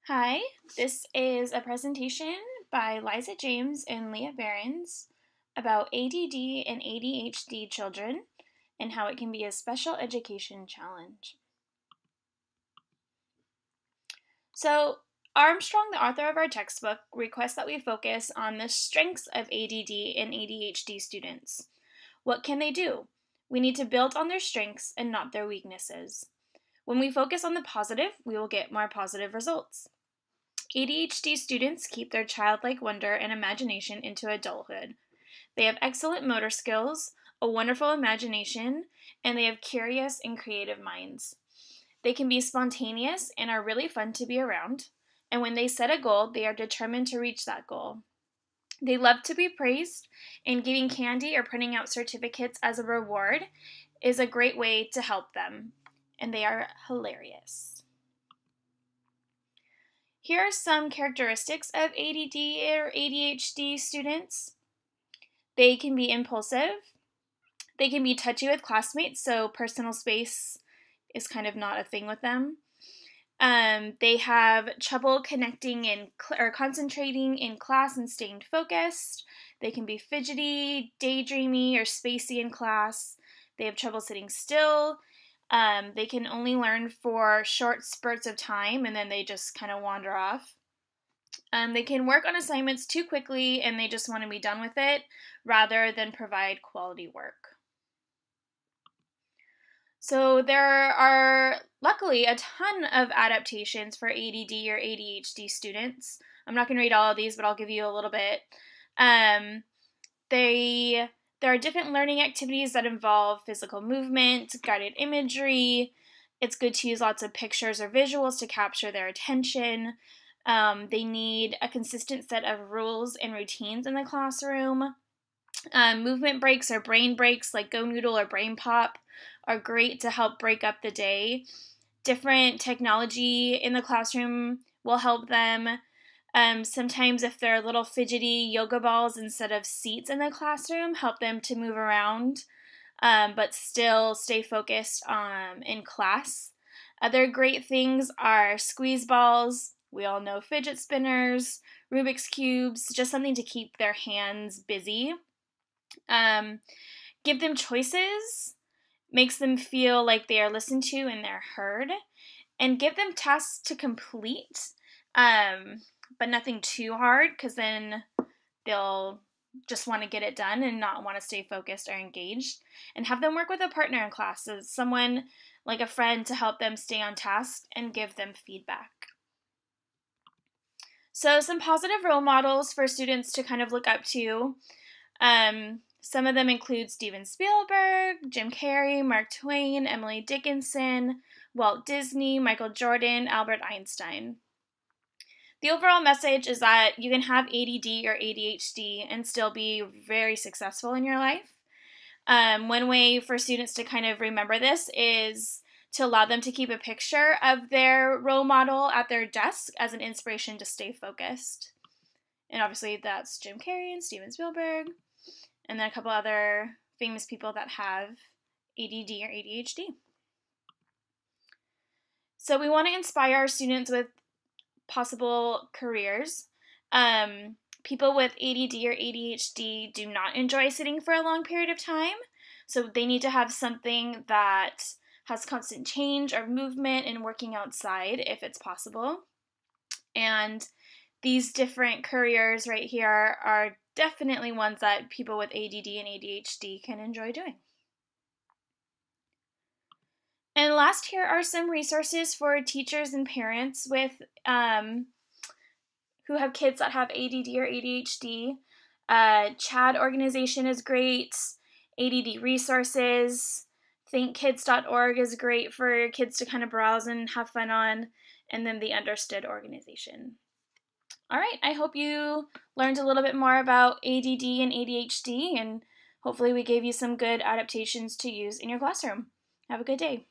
Hi, this is a presentation by Liza James and Leah Behrens about ADD and ADHD children and how it can be a special education challenge. So, Armstrong, the author of our textbook, requests that we focus on the strengths of ADD and ADHD students. What can they do? We need to build on their strengths and not their weaknesses. When we focus on the positive, we will get more positive results. ADHD students keep their childlike wonder and imagination into adulthood. They have excellent motor skills, a wonderful imagination, and they have curious and creative minds. They can be spontaneous and are really fun to be around. And when they set a goal, they are determined to reach that goal. They love to be praised, and giving candy or printing out certificates as a reward is a great way to help them. And they are hilarious. Here are some characteristics of ADD or ADHD students. They can be impulsive. They can be touchy with classmates, so personal space is kind of not a thing with them. They have trouble connecting or concentrating in class and staying focused. They can be fidgety, daydreamy, or spacey in class. They have trouble sitting still. They can only learn for short spurts of time and then they just kind of wander off. They can work on assignments too quickly and they just want to be done with it rather than provide quality work. So there are luckily a ton of adaptations for ADD or ADHD students. I'm not going to read all of these, but I'll give you a little bit. There are different learning activities that involve physical movement, guided imagery. It's good to use lots of pictures or visuals to capture their attention. They need a consistent set of rules and routines in the classroom. Movement breaks or brain breaks like Go Noodle or Brain Pop are great to help break up the day. Different technology in the classroom will help them. Sometimes if they're little fidgety yoga balls instead of seats in the classroom, help them to move around, but still stay focused in class. Other great things are squeeze balls. We all know fidget spinners, Rubik's Cubes, just something to keep their hands busy. Give them choices, makes them feel like they are listened to and they're heard, and give them tasks to complete, but nothing too hard because then they'll just want to get it done and not want to stay focused or engaged. And have them work with a partner in class, so someone like a friend to help them stay on task and give them feedback. So some positive role models for students to kind of look up to. Some of them include Steven Spielberg, Jim Carrey, Mark Twain, Emily Dickinson, Walt Disney, Michael Jordan, Albert Einstein. The overall message is that you can have ADD or ADHD and still be very successful in your life. One way for students to kind of remember this is to allow them to keep a picture of their role model at their desk as an inspiration to stay focused. And obviously that's Jim Carrey and Steven Spielberg, and then a couple other famous people that have ADD or ADHD. So we want to inspire our students with possible careers. People with ADD or ADHD do not enjoy sitting for a long period of time, so they need to have something that has constant change or movement and working outside if it's possible. And these different careers right here are definitely ones that people with ADD and ADHD can enjoy doing. And last, here are some resources for teachers and parents with who have kids that have ADD or ADHD. CHAD organization is great. ADD resources. thinkkids.org is great for kids to kind of browse and have fun on. And then the Understood organization. All right, I hope you learned a little bit more about ADD and ADHD, and hopefully we gave you some good adaptations to use in your classroom. Have a good day.